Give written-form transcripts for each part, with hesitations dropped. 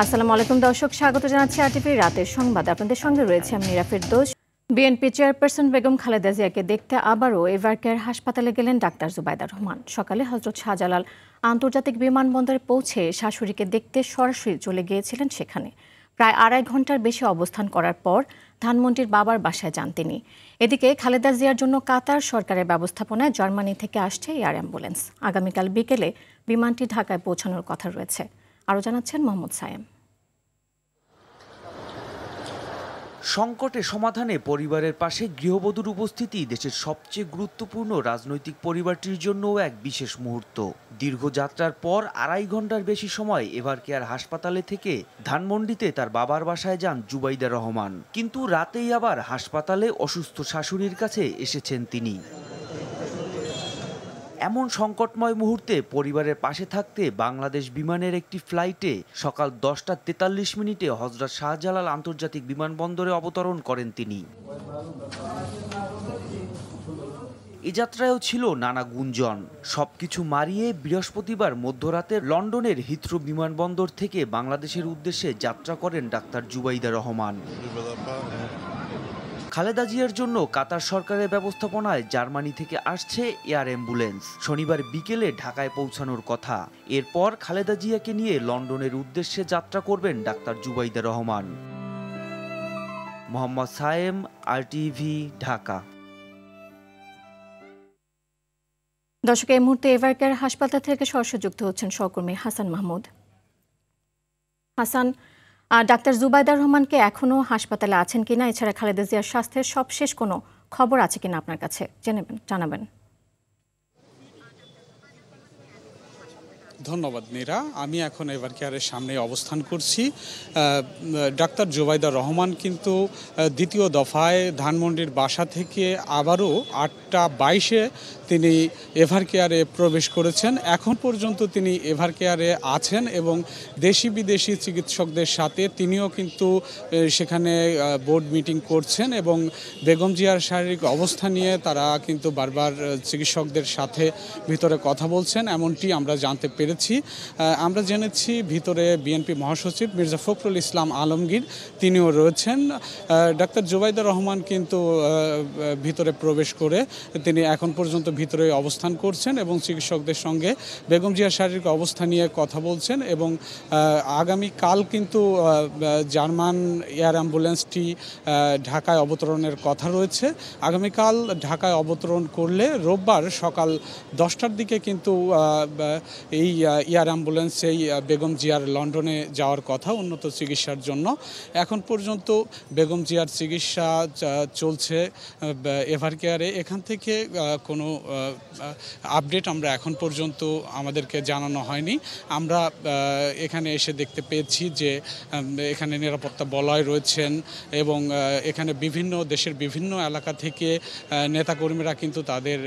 আসসালামু আলাইকুম দর্শক, স্বাগত জানাচ্ছি আরটিভির রাতের সংবাদ। আপনাদের সঙ্গে রয়েছে আমি নীরা ফেরদৌস। বিএনপি চেয়ারপারসন বেগম খালেদা জিয়াকে দেখতে আবারও এভারকেয়ার হাসপাতালে গেলেন ডাক্তার জুবাইদা রহমান। সকালে হযরত শাহজালাল আন্তর্জাতিক বিমানবন্দরে পৌঁছে শাশুড়িকে দেখতে সরাসরি চলে গিয়েছিলেন সেখানে। প্রায় 2.5 ঘন্টার বেশি অবস্থান করার পর ধানমন্ডির বাবার বাসায় যান তিনি। এদিকে খালেদা জিয়ার জন্য কাতার সরকারের ব্যবস্থাপনায় জার্মানি থেকে আসছে এয়ার অ্যাম্বুলেন্স। আগামীকাল বিকেলে বিমানটি ঢাকায় পৌঁছানোর কথা রয়েছে। আরও জানাচ্ছেন মোহাম্মদ সায়েম। সংকটে সমাধানে পরিবারের পাশে গৃহবধূর উপস্থিতি দেশের সবচেয়ে গুরুত্বপূর্ণ রাজনৈতিক পরিবারটির জন্যও এক বিশেষ মুহূর্ত। দীর্ঘ যাত্রার পর 2.5 ঘন্টার বেশি সময় এভারকেয়ার হাসপাতালে থেকে ধানমন্ডিতে তার বাবার বাসায় যান জুবাইদা রহমান। কিন্তু রাতেই আবার হাসপাতালে অসুস্থ শাশুড়ির কাছে এসেছেন তিনি। এমন সংকটময় মুহূর্তে পরিবারের পাশে থাকতে বাংলাদেশ বিমানের একটি ফ্লাইটে সকাল 10টা 43 হযরত শাহজালাল আন্তর্জাতিক বিমানবন্দরে অবতরণ করেন তিনি। এ যাত্রায়ও ছিল নানা গুঞ্জন। সবকিছু মারিয়ে বৃহস্পতিবার মধ্যরাতে লন্ডনের হিথ্রো বিমানবন্দর থেকে বাংলাদেশের উদ্দেশ্যে যাত্রা করেন ডাক্তার জুবাইদা রহমান। খালেদা জিয়ার জন্য কাতার সরকারের ব্যবস্থাপনায় জার্মানি থেকে আসছে এয়ার অ্যাম্বুলেন্স। শনিবার বিকেলে ঢাকায় পৌঁছানোর কথা। এরপর খালেদা জিয়াকে নিয়ে লন্ডনের উদ্দেশ্যে যাত্রা করবেন ডাক্তার জুবাইদা রহমান। মোহাম্মদ সায়েম, আরটিভি, ঢাকা। দর্শক, এই মুহূর্তে এভারকেয়ার হাসপাতাল থেকে সরাসরি যুক্ত হচ্ছেন সহকর্মী হাসান মাহমুদ। হাসান, ডাক্তার জুবাইদা রহমানকে এখনো হাসপাতালে আছেন কিনা, এছাড়া খালেদা জিয়ার স্বাস্থ্যের সবশেষ কোনো খবর আছে কিনা আপনার কাছে জানাবেন। ধন্যবাদ নীরা। আমি এখন এভারকেয়ারের সামনে অবস্থান করছি। ডাক্তার জুবাইদা রহমান কিন্তু দ্বিতীয় দফায় ধানমন্ডির বাসা থেকে আবারও 8টা 22-এ তিনি এভারকেয়ারে প্রবেশ করেছেন। এখন পর্যন্ত তিনি এভারকেয়ারে আছেন এবং দেশি বিদেশি চিকিৎসকদের সাথে তিনিও কিন্তু সেখানে বোর্ড মিটিং করছেন এবং বেগম জিয়ার শারীরিক অবস্থা নিয়ে তারা কিন্তু বারবার চিকিৎসকদের সাথে ভিতরে কথা বলছেন, এমনটি আমরা জানতে পেরেছি। আমরা জেনেছি ভিতরে বিএনপি মহাসচিব মির্জা ফখরুল ইসলাম আলমগীর তিনিও রয়েছেন। ডাক্তার জুবাইদা রহমান কিন্তু ভিতরে প্রবেশ করে তিনি এখন পর্যন্ত ভিতরে অবস্থান করছেন এবং চিকিৎসকদের সঙ্গে বেগম জিয়ার শারীরিক অবস্থা নিয়ে কথা বলছেন এবং আগামীকাল কিন্তু জার্মান এয়ার অ্যাম্বুলেন্সটি ঢাকায় অবতরণের কথা রয়েছে। আগামীকাল ঢাকায় অবতরণ করলে রোববার সকাল 10টার দিকে কিন্তু এই এয়ার অ্যাম্বুলেন্সেই বেগম জিয়ার লন্ডনে যাওয়ার কথা উন্নত চিকিৎসার জন্য। এখন পর্যন্ত বেগম জিয়ার চিকিৎসা চলছে এভারকেয়ারে। এখান থেকে কোনো আপডেট আমরা এখন পর্যন্ত আমাদেরকে জানানো হয়নি। আমরা এখানে এসে দেখতে পেয়েছি যে এখানে নিরাপত্তা বলয় রয়েছেন এবং এখানে বিভিন্ন দেশের বিভিন্ন এলাকা থেকে নেতাকর্মীরা কিন্তু তাদের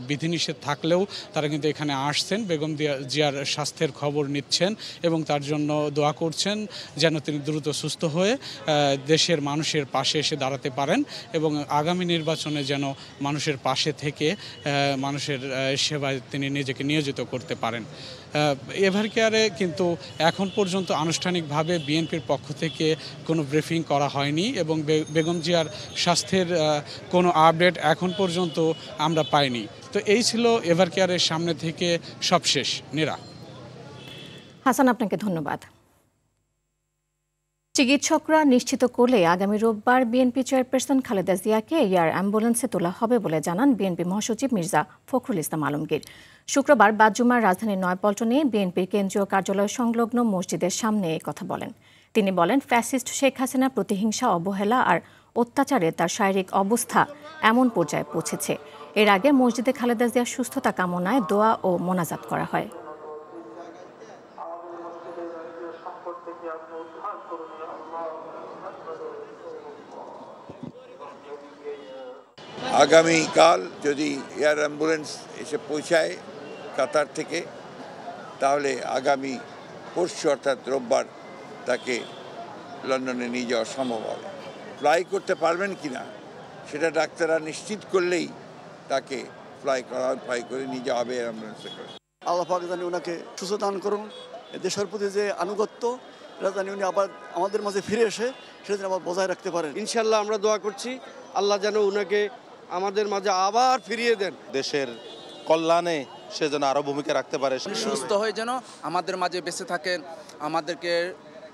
বিধিনিষেধ থাকলেও তারা কিন্তু এখানে আসছেন, বেগম জিয়ার স্বাস্থ্যের খবর নিচ্ছেন এবং তার জন্য দোয়া করছেন যেন তিনি দ্রুত সুস্থ হয়ে দেশের মানুষের পাশে এসে দাঁড়াতে পারেন এবং আগামী নির্বাচনে যেন মানুষের পাশে থেকে মানুষের সেবায় তিনি নিজেকে নিয়োজিত করতে পারেন। এভারকেয়ারে কিন্তু এখন পর্যন্ত আনুষ্ঠানিকভাবে বিএনপির পক্ষ থেকে কোনো ব্রিফিং করা হয়নি এবং বেগম জিয়ার স্বাস্থ্যের কোনো আপডেট এখন পর্যন্ত আমরা পাইনি। তো এই ছিল এভারকেয়ারের সামনে থেকে সবশেষ। নীরা। হাসান, আপনাকে ধন্যবাদ। চিকিৎসকরা নিশ্চিত করলে আগামী রোববার বিএনপি চেয়ারপারসন খালেদা জিয়াকে এয়ার অ্যাম্বুলেন্সে তোলা হবে বলে জানান বিএনপি মহাসচিব মির্জা ফখরুল ইসলাম আলমগীর। শুক্রবার বাদ-জুমার রাজধানীর নয়াপল্টনে বিএনপির কেন্দ্রীয় কার্যালয় সংলগ্ন মসজিদের সামনে এই কথা বলেন। তিনি বলেন, ফ্যাসিস্ট শেখ হাসিনা প্রতিহিংসা, অবহেলা আর অত্যাচারে তার শারীরিক অবস্থা এমন পর্যায়ে পৌঁছেছে। এর আগে মসজিদে খালেদা জিয়ার সুস্থতা কামনায় দোয়া ও মোনাজাত করা হয়। আগামীকাল যদি এয়ার অ্যাম্বুলেন্স এসে পৌঁছায় কাতার থেকে, তাহলে আগামী পরশু অর্থাৎ রোববার তাকে লন্ডনে নিয়ে যাওয়া সম্ভব হবে। ফ্লাই করতে পারবেন কি না সেটা ডাক্তাররা নিশ্চিত করলেই তাকে ফ্লাই করে নিয়ে যাওয়া হবে এয়ার অ্যাম্বুলেন্সে করে। আল্লাহ পাক জানি ওনাকে সুস্থ দান করুন। দেশের প্রতি যে আনুগত্য এটা জানি উনি আবার আমাদের মাঝে ফিরে এসে সেটা যেন আবার বজায় রাখতে পারেন। ইনশাল্লাহ আমরা দোয়া করছি আল্লাহ যেন উনাকে আমাদের মাঝে আবার ফিরিয়ে দেন। দেশের কল্যাণে সে যেন আরও ভূমিকা রাখতে পারে, সুস্থ হয়ে যেন আমাদের মাঝে বেঁচে থাকেন, আমাদেরকে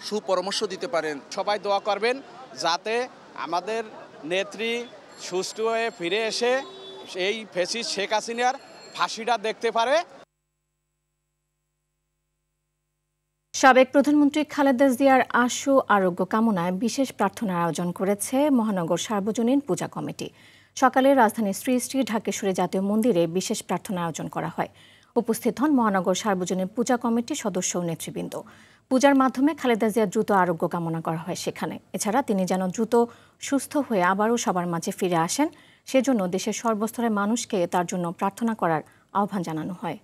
সুপরামর্শ দিতে পারেন। সবাই দোয়া করবেন যাতে আমাদের নেত্রী সুস্থ হয়ে ফিরে এসে এই ফ্যাসিস্ট শেখ হাসিনার ফাঁসিটা দেখতে পারে। সাবেক প্রধানমন্ত্রী খালেদা জিয়ার আশু আরোগ্য কামনায় বিশেষ প্রার্থনার আয়োজন করেছে মহানগর সার্বজনীন পূজা কমিটি। সকালে রাজধানীর শ্রী শ্রী ঢাকেশ্বরী জাতীয় মন্দিরে বিশেষ প্রার্থনা আয়োজন করা হয়। উপস্থিত হন মহানগর সার্বজনীন পূজা কমিটির সদস্য ও নেতৃবৃন্দ। পূজার মাধ্যমে খালেদা জিয়ার দ্রুত আরোগ্য কামনা করা হয় সেখানে। এছাড়া তিনি যেন দ্রুত সুস্থ হয়ে আবারও সবার মাঝে ফিরে আসেন, সেজন্য দেশের সর্বস্তরের মানুষকে তার জন্য প্রার্থনা করার আহ্বান জানানো হয়।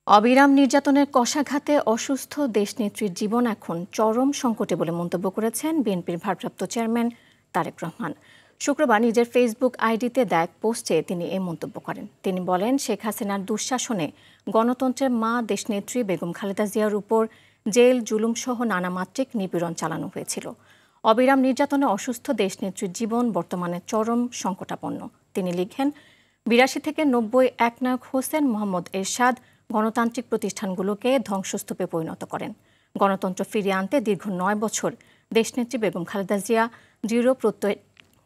অবিরাম নির্যাতনের কষাঘাতে অসুস্থ দেশনেত্রীর জীবন এখন চরম সংকটে বলে মন্তব্য করেছেন বিএনপির ভারপ্রাপ্ত চেয়ারম্যান তারেক রহমান। শুক্রবার নিজের ফেসবুক আইডিতে দেয়া এক পোস্টে তিনি এই মন্তব্য করেন। তিনি বলেন, শেখ হাসিনার দুঃশাসনে গণতন্ত্রের মা দেশনেত্রী বেগম খালেদা জিয়ার উপর জেল, জুলুমসহ নানা মাত্রিক নিপীড়ন চালানো হয়েছিল। অবিরাম নির্যাতনে অসুস্থ দেশনেত্রীর জীবন বর্তমানে চরম সংকটাপন্ন। তিনি লিখেন, ৮২ থেকে ৯০ একনায়ক হোসেন মোহাম্মদ এরশাদ গণতান্ত্রিক প্রতিষ্ঠানগুলোকে ধ্বংসস্তূপে পরিণত করেন। গণতন্ত্র ফিরিয়ে আনতে দীর্ঘ ৯ বছর দেশনেত্রী বেগম খালেদা জিয়া দৃঢ় প্রত্যয়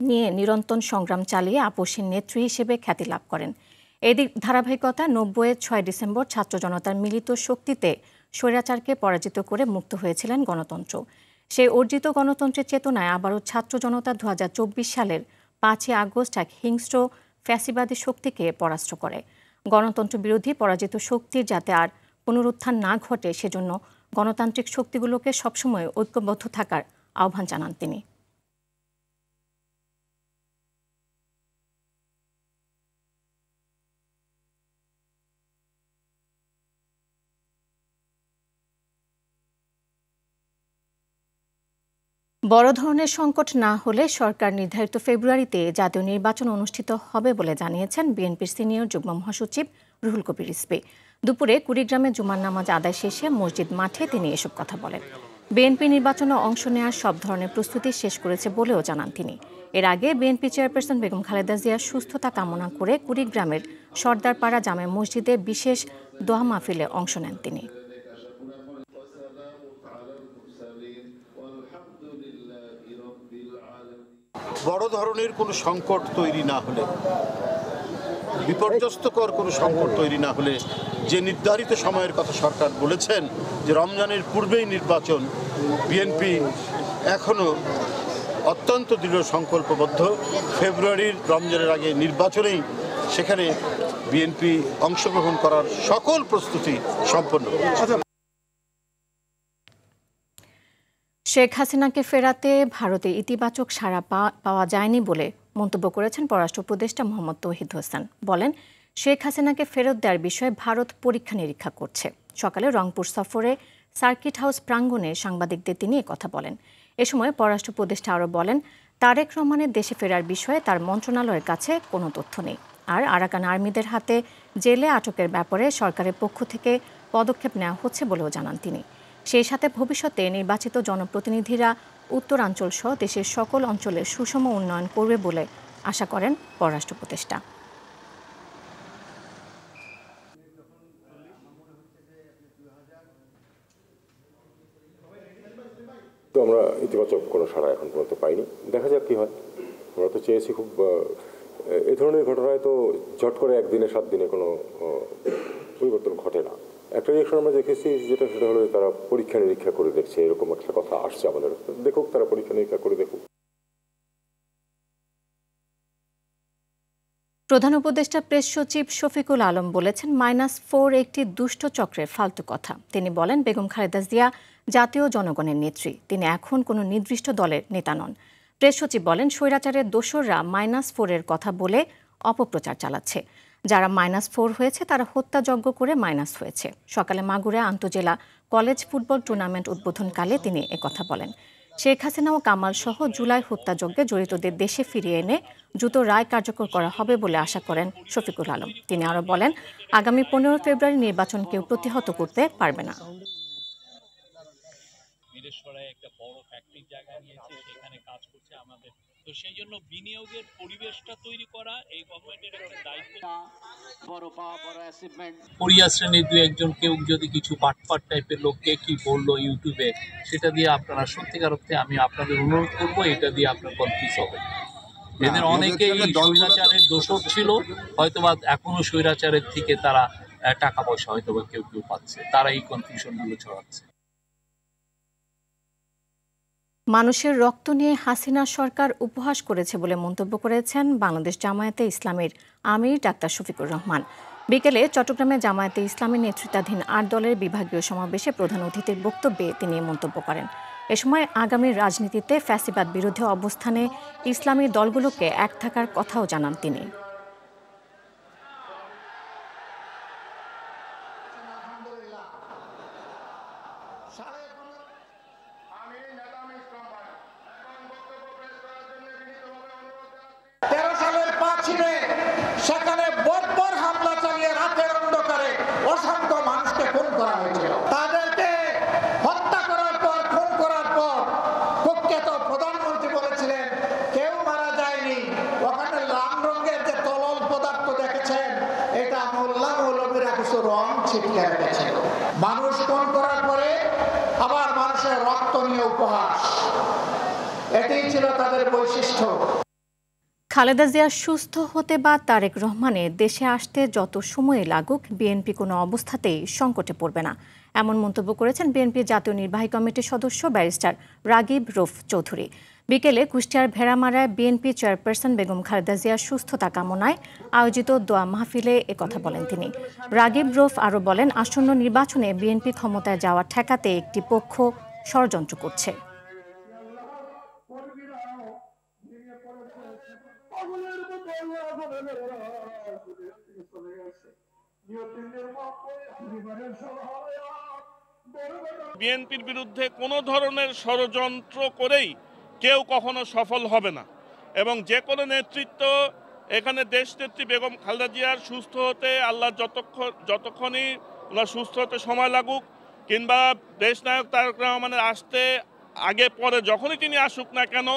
নিয়ে নিরন্তর সংগ্রাম চালিয়ে আপসীন নেত্রী হিসেবে খ্যাতি লাভ করেন। এই ধারাবাহিকতায় ৯০-এর ৬ ডিসেম্বর ছাত্র জনতার মিলিত শক্তিতে স্বৈরাচারকে পরাজিত করে মুক্ত হয়েছিলেন গণতন্ত্র। সেই অর্জিত গণতন্ত্রের চেতনায় আবারও ছাত্র জনতা ২০২৪ সালের ৫ই আগস্ট এক হিংস্র ফ্যাসিবাদী শক্তিকে পরাস্ত করে। গণতন্ত্র বিরোধী পরাজিত শক্তির যাতে আর পুনরুত্থান না ঘটে, সেজন্য গণতান্ত্রিক শক্তিগুলোকে সবসময় ঐক্যবদ্ধ থাকার আহ্বান জানান তিনি। বড় ধরনের সংকট না হলে সরকার নির্ধারিত ফেব্রুয়ারিতে জাতীয় নির্বাচন অনুষ্ঠিত হবে বলে জানিয়েছেন বিএনপির সিনিয়র যুগ্ম মহাসচিব রুহুল কবির রিজভী। দুপুরে কুড়িগ্রামে জুমার নামাজ আদায় শেষে মসজিদ মাঠে তিনি এসব কথা বলেন। বিএনপি নির্বাচনে অংশ নেওয়ার সব ধরনের প্রস্তুতি শেষ করেছে বলেও জানান তিনি। এর আগে বিএনপি চেয়ারপারসন বেগম খালেদা জিয়ার সুস্থতা কামনা করে কুড়িগ্রামের সর্দারপাড়া জামে মসজিদে বিশেষ দোয়া মাহফিলে অংশ নেন তিনি। বড় ধরনের কোনো সংকট তৈরি না হলে, বিপর্যস্তকর কোনো সংকট তৈরি না হলে, যে নির্ধারিত সময়ের কথা সরকার বলেছেন যে রমজানের পূর্বেই নির্বাচন, বিএনপি এখনও অত্যন্ত দৃঢ় সংকল্পবদ্ধ ফেব্রুয়ারির রমজানের আগে নির্বাচনেই সেখানে বিএনপি অংশগ্রহণ করার সকল প্রস্তুতি সম্পন্ন। শেখ হাসিনাকে ফেরাতে ভারতে ইতিবাচক সাড়া পাওয়া যায়নি বলে মন্তব্য করেছেন পররাষ্ট্র উপদেষ্টা মোহাম্মদ তৌহিদ হোসেন। বলেন, শেখ হাসিনাকে ফেরত দেওয়ার বিষয়ে ভারত পরীক্ষা নিরীক্ষা করছে। সকালে রংপুর সফরে সার্কিট হাউস প্রাঙ্গণে সাংবাদিকদের তিনি একথা বলেন। এ সময় পররাষ্ট্র উপদেষ্টা আরও বলেন, তারেক রহমানের দেশে ফেরার বিষয়ে তার মন্ত্রণালয়ের কাছে কোনো তথ্য নেই। আর আরাকান আর্মিদের হাতে জেলে আটকের ব্যাপারে সরকারের পক্ষ থেকে পদক্ষেপ নেওয়া হচ্ছে বলেও জানান তিনি। সেই সাথে ভবিষ্যতে নির্বাচিত জনপ্রতিনিধিরা উত্তরাঞ্চল সহ দেশের সকল অঞ্চলের সুষম উন্নয়ন করবে বলে আশা করেন পররাষ্ট্র উপদেষ্টা। তো আমরা ইতিবাচক কোনো সাড়া এখন পর্যন্ত পাইনি, দেখা যাক কি হয়। আমরা তো চেয়েছি খুব, এই ধরনের ঘটনায় তো ঝট করে একদিনে 7 দিনে কোনো পরিবর্তন ঘটে না। একটা রিয়েকশন আমরা দেখেছি সেটা হলো তারা পরীক্ষা নিরীক্ষা করে দেখছে, এরকম একটা কথা আসছে আমাদের। দেখুক, তারা পরীক্ষা নিরীক্ষা করে দেখুক। প্রধান উপদেষ্টা প্রেস সচিব শফিকুল আলম বলেছেন, -4 একটি দুষ্ট চক্রের ফালতু কথা। তিনি বলেন, বেগম খালেদা জিয়া জাতীয় জনগণের নেত্রী, তিনি এখন কোনো নির্দিষ্ট দলের নেতা নন। প্রেস সচিব বলেন, স্বৈরাচারের দোসররা -4 এর কথা বলে অপপ্রচার চালাচ্ছে। যারা -4 হয়েছে তারা হত্যাযজ্ঞ করে মাইনাস হয়েছে। সকালে মাগুরা আন্তজেলা কলেজ ফুটবল টুর্নামেন্ট উদ্বোধনকালে তিনি একথা বলেন। শেখ হাসিনা ও কামাল সহ জুলাই হত্যাযজ্ঞে জড়িতদের দেশে ফিরিয়ে এনে দ্রুত রায় কার্যকর করা হবে বলে আশা করেন শফিকুল আলম। তিনি আরও বলেন, আগামী 15 ফেব্রুয়ারি নির্বাচন কেউ প্রতিহত করতে পারবে না। একটা বড় ফ্যাক্টরি জায়গা নিয়েছে, সেখানে কাজ করছে আমাদের, তো সেই জন্য বিনিয়োগের পরিবেশটা তৈরি করা এই গভর্নমেন্টের একটা দায়িত্ব। পরিয়া শ্রেণীর দু একজন কেউ যদি কিছু পাটপাট টাইপের লোককে কি বললো ইউটিউবে, সেটা দিয়ে আপনারা সত্যিকার অর্থে আমি আপনাদের অনুরোধ করবো এটা দিয়ে আপনার কনফিউজ হবে। এদের অনেকেই স্বৈরাচারের দোষক ছিল, হয়তোবা এখনো স্বৈরাচারের থেকে তারা টাকা পয়সা হয়তোবা কেউ কেউ পাচ্ছে, তারা এই কনফিউশনগুলো ছড়াচ্ছে। মানুষের রক্ত নিয়ে হাসিনা সরকার উপহাস করেছে বলে মন্তব্য করেছেন বাংলাদেশ জামায়াতে ইসলামীর আমির ডাক্তার শফিকুর রহমান। বিকেলে চট্টগ্রামে জামায়াতে ইসলামী নেতৃত্বাধীন 8 দলের বিভাগীয় সমাবেশে প্রধান অতিথির বক্তব্যে তিনি মন্তব্য করেন। এ সময় আগামীর রাজনীতিতে ফ্যাসিবাদ বিরোধী অবস্থানে ইসলামী দলগুলোকে এক থাকার কথাও জানান তিনি। সেখানে বর্বর হামলা চালিয়ে রাতের অন্ধকারে অসংখ্য মানুষকে খুন করা হয়েছিল। তাদেরকে হত্যা করার পর, খুন করার পর কুখ্যাত প্রধানমন্ত্রী বলেছিলেন কেউ মারা যায়নি, ওখানে লাল রঙের যে তরল পদার্থ দেখেছেন এটা মোল্লা মৌলবীরা কিছু রং ছিটিয়ে রেখেছিল। মানুষ খুন করার পরে আবার মানুষের রক্ত নিয়ে উপহাস, এটাই ছিল তাদের বৈশিষ্ট্য। খালেদা জিয়া সুস্থ হতে বা তারেক রহমানের দেশে আসতে যত সময় লাগুক বিএনপি কোনো অবস্থাতেই সংকটে পড়বে না, এমন মন্তব্য করেছেন বিএনপির জাতীয় নির্বাহী কমিটির সদস্য ব্যারিস্টার রাগিব রউফ চৌধুরী। বিকেলে কুষ্টিয়ার ভেড়ামারায় বিএনপি চেয়ারপারসন বেগম খালেদা জিয়ার সুস্থতা কামনায় আয়োজিত দোয়া মাহফিলে একথা বলেন তিনি। রাগিব রউফ আরও বলেন, আসন্ন নির্বাচনে বিএনপি ক্ষমতায় যাওয়া ঠেকাতে একটি পক্ষ ষড়যন্ত্র করছে। বিএনপির বিরুদ্ধে কোনো ধরনের ষড়যন্ত্র করেই কেউ কখনো সফল হবে না, এবং যে কোনো নেতৃত্ব এখানে দেশনেত্রী বেগম খালেদা জিয়ার সুস্থ হতে আল্লাহ যতক্ষণই ওনার সুস্থ হতে সময় লাগুক, কিংবা দেশনায়ক তারেক রহমানের আসতে আগে পরে যখনই তিনি আসুক না কেন,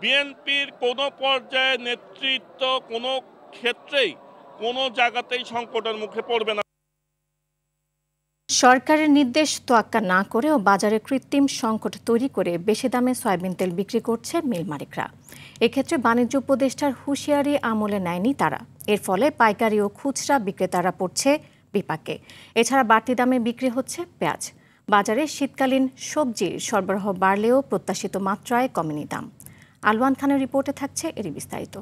বিএনপির কোনো পর্যায়ে নেতৃত্ব কোনো ক্ষেত্রেই কোনো জায়গাতেই সংকটের মুখে পড়বে না। সরকারের নির্দেশ তোয়াক্কা না করেও বাজারে কৃত্রিম সংকট তৈরি করে বেশি দামে সয়াবিন তেল বিক্রি করছে মিল মালিকরা। এক্ষেত্রে বাণিজ্য উপদেষ্টার হুঁশিয়ারি আমলে নেয়নি তারা। এর ফলে পাইকারি ও খুচরা বিক্রেতারা পড়ছে বিপাকে। এছাড়া বাড়তি দামে বিক্রি হচ্ছে পেঁয়াজ। বাজারে শীতকালীন সবজির সরবরাহ বাড়লেও প্রত্যাশিত মাত্রায় কমেনি দাম। আলওয়ান খানের রিপোর্টে থাকছে এরই বিস্তারিত।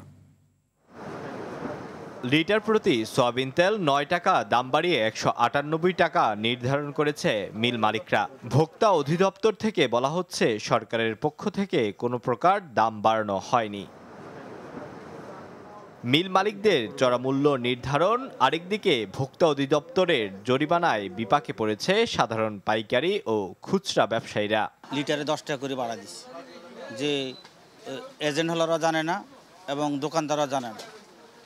লিটার প্রতি সয়াবিন তেল 9 টাকা দাম বাড়িয়ে 198 টাকা নির্ধারণ করেছে মিল মালিকরা। ভোক্তা অধিদপ্তর থেকে বলা হচ্ছে সরকারের পক্ষ থেকে কোনো প্রকার দাম বাড়ানো হয়নি। মিল মালিকদের চড়া মূল্য নির্ধারণ, আরেকদিকে ভোক্তা অধিদপ্তরের জরিমানায় বিপাকে পড়েছে সাধারণ পাইকারি ও খুচরা ব্যবসায়ীরা। লিটারে 10 টাকা করে বাড়া দিচ্ছে, যে এজেন্ট হলারও জানে না এবং দোকানদাররা জানে না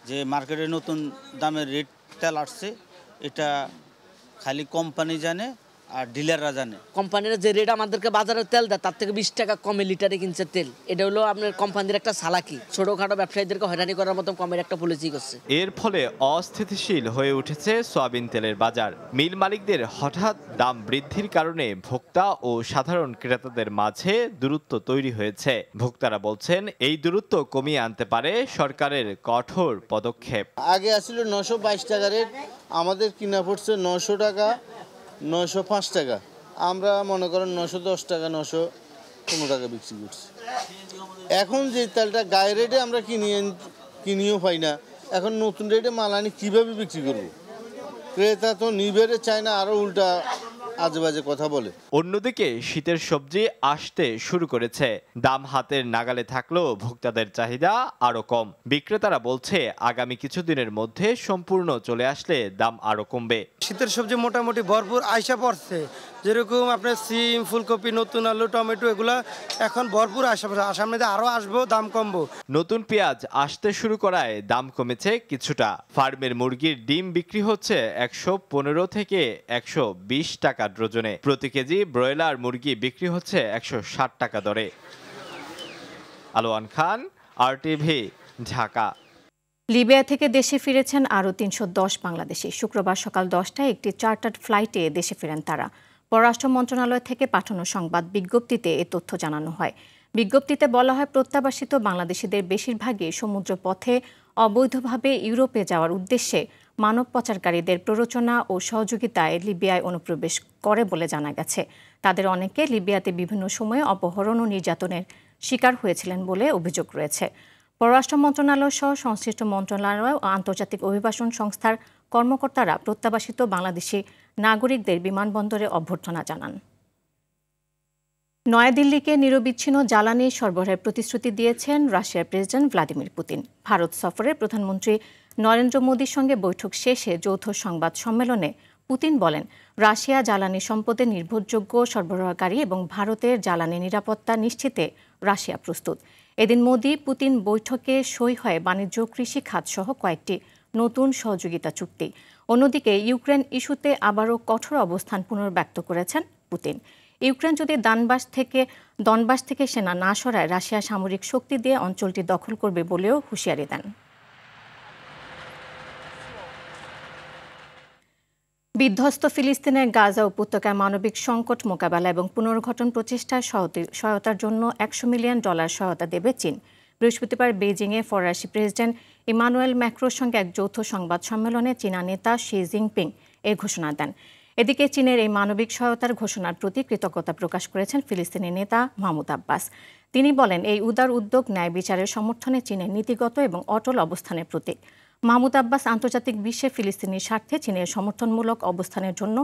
যে মার্কেটে নতুন দামের রেট তেল আসছে। এটা খালি কোম্পানি জানে আর ডিলাররা জানে। কোম্পানিরা যে রেট আমাদেরকে বাজারে তেল দেয় তার থেকে 20 টাকা কমে লিটারে কিনছে তেল। এটা হলো আপনার কোম্পানির একটা চালাকি, ছোটখাটো ব্যবসায়ীদেরকে হয়রানি করার মতো কমের একটা পলিসি করছে। এর ফলে অস্থিতিশীল হয়ে উঠেছে সয়াবিন তেলের বাজার। মিল মালিকদের হঠাৎ দাম বৃদ্ধির কারণে ভোক্তা ও সাধারণ ক্রেতাদের মাঝে দূরত্ব তৈরি হয়েছে। ভোক্তারা বলছেন এই দূরত্ব কমিয়ে আনতে পারে সরকারের কঠোর পদক্ষেপ। আগে আসছিল 922 টাকা রেট, আমাদের কিনা পড়ছে 900 টাকা, 905 টাকা। আমরা মনে করেন 910 টাকা, 915 টাকা বিক্রি করছি। এখন যে তেলটা গায়ে রেটে আমরা কিনিও পাই না, এখন নতুন রেটে মাল আনি কীভাবে বিক্রি করব? ক্রেতা তো নিবেরে চায় না, আরও উল্টা আজে বাজে কথা বলে। অন্যদিকে শীতের সবজি আসতে শুরু করেছে। দাম হাতের নাগালে থাকলেও ভোক্তাদের চাহিদা আরো কম। বিক্রেতারা বলছে আগামী কিছুদিনের মধ্যে সম্পূর্ণ চলে আসলে দাম আরো কমবে। শীতের সবজি মোটামুটি ভরপুর আইসা পড়ছে, যেরকম আপনার সিম, ফুলকপি, নতুন আলু, টমেটো এগুলা এখন ভরপুর আইসা পড়ছে। সামনে আরো আসবো, দাম কমবো। নতুন পেঁয়াজ আসতে শুরু করায় দাম কমেছে কিছুটা। ফার্মের মুরগির ডিম বিক্রি হচ্ছে 115 থেকে 120 টাকা ডজনে। প্রতি কেজি ব্রয়লার মুরগি বিক্রি হচ্ছে 160 টাকা দরে। আলোয়ান খান, RTV, ঢাকা। লিবিয়া থেকে দেশে ফিরেছেন আরও 310 বাংলাদেশি। শুক্রবার সকাল 10টায় একটি চার্টার্ড ফ্লাইটে দেশে ফেরেন তারা। পররাষ্ট্র মন্ত্রণালয় থেকে পাঠানো সংবাদ বিজ্ঞপ্তিতে এ তথ্য জানানো হয়। বিজ্ঞপ্তিতে বলা হয়, প্রত্যাবাসিত বাংলাদেশিদের বেশিরভাগই সমুদ্র পথে অবৈধভাবে ইউরোপে যাওয়ার উদ্দেশ্যে মানব পাচারকারীদের প্ররোচনা ও সহযোগিতায় লিবিয়ায় অনুপ্রবেশ করে বলে জানা গেছে। তাদের অনেকে লিবিয়াতে বিভিন্ন সময়ে অপহরণ ও নির্যাতনের শিকার হয়েছিলেন বলে অভিযোগ রয়েছে। পররাষ্ট্র মন্ত্রণালয় সহ সংশ্লিষ্ট মন্ত্রণালয় ও আন্তর্জাতিক অভিবাসন সংস্থার কর্মকর্তারা প্রত্যাবাসিত বাংলাদেশি নাগরিকদের বিমানবন্দরে অভ্যর্থনা জানান। নয়াদিল্লিকে নিরবিচ্ছিন্ন জ্বালানি সরবরাহের প্রতিশ্রুতি দিয়েছেন রাশিয়ার প্রেসিডেন্ট ভ্লাদিমির পুতিন। ভারত সফরে প্রধানমন্ত্রী নরেন্দ্র মোদীর সঙ্গে বৈঠক শেষে যৌথ সংবাদ সম্মেলনে পুতিন বলেন, রাশিয়া জ্বালানি সম্পদের নির্ভরযোগ্য সরবরাহকারী এবং ভারতের জ্বালানি নিরাপত্তা নিশ্চিতে রাশিয়া প্রস্তুত। এদিন মোদি পুতিন বৈঠকে সই হয় বাণিজ্য, কৃষি খাত সহ কয়েকটি নতুন সহযোগিতা চুক্তি। অন্যদিকে ইউক্রেন ইস্যুতে আবারও কঠোর অবস্থান পুনর্ব্যক্ত করেছেন পুতিন। ইউক্রেন যদি দনবাস থেকে সেনা না সরায় রাশিয়া সামরিক শক্তি দিয়ে অঞ্চলটি দখল করবে বলেও হুঁশিয়ারি দেন। বিধ্বস্ত ফিলিস্তিনের গাজা উপত্যকায় মানবিক সংকট মোকাবেলা এবং পুনর্গঠন প্রচেষ্টায় সহায়তার জন্য $100 মিলিয়ন সহায়তা দেবে চীন। বৃহস্পতিবার বেইজিংয়ে ফরাসি প্রেসিডেন্ট ইমানুয়েল ম্যাক্রোর সঙ্গে এক যৌথ সংবাদ সম্মেলনে চীনা নেতা শি জিনপিং এ ঘোষণা দেন। এদিকে চীনের এই মানবিক সহায়তার ঘোষণার প্রতি কৃতজ্ঞতা প্রকাশ করেছেন ফিলিস্তিনি নেতা মাহমুদ আব্বাস। তিনি বলেন, এই উদার উদ্যোগ ন্যায় বিচারের সমর্থনে চীনের নীতিগত এবং অটল অবস্থানের প্রতীক। মাহমুদ আব্বাস আন্তর্জাতিক বিশ্বে ফিলিস্তিনির স্বার্থে চীনের সমর্থনমূলক অবস্থানের জন্য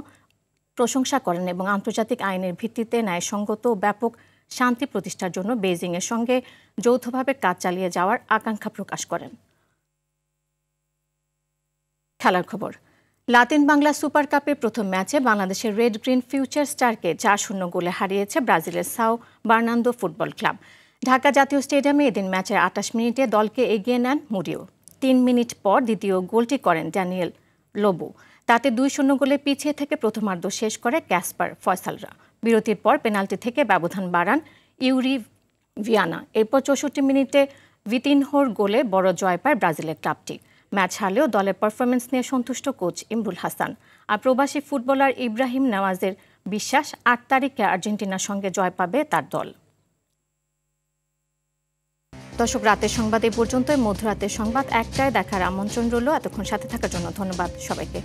প্রশংসা করেন এবং আন্তর্জাতিক আইনের ভিত্তিতে ন্যায়সঙ্গত ও ব্যাপক শান্তি প্রতিষ্ঠার জন্য বেইজিংয়ের সঙ্গে যৌথভাবে কাজ চালিয়ে যাওয়ার আকাঙ্ক্ষা প্রকাশ করেন। খেলার খবর। লাতিন বাংলা সুপার কাপের প্রথম ম্যাচে বাংলাদেশের রেড গ্রিন ফিউচার স্টারকে 4-0 গোলে হারিয়েছে ব্রাজিলের Sao Bernardo football club. Dhaka জাতীয় স্টেডিয়ামে এদিন ম্যাচের 28 মিনিটে দলকে এগিয়ে নেন মুরিও। 3 মিনিট পর দ্বিতীয় গোলটি করেন ড্যানিয়েল লোবো। তাতে 2-0 গোলে পিছিয়ে থেকে প্রথমার্ধ শেষ করে ক্যাসপার ফয়সালরা। বিরতির পর পেনাল্টি থেকে ব্যবধান বাড়ান ইউরি ভিয়ানা। এরপর 64 মিনিটে ভিতিনহোর গোলে বড় জয় পায় ব্রাজিলের ক্লাবটি। ম্যাচ হারলেও দলের পারফরমেন্স নিয়ে সন্তুষ্ট কোচ ইমরুল হাসান। আর প্রবাসী ফুটবলার ইব্রাহিম নেওয়াজের বিশ্বাস 8 তারিখে আর্জেন্টিনার সঙ্গে জয় পাবে তার দল। দর্শক, রাতের সংবাদ এই পর্যন্তই। মধ্যরাতের সংবাদ 1টায় দেখার আমন্ত্রণ রইল। এতক্ষণ সাথে থাকার জন্য ধন্যবাদ সবাইকে।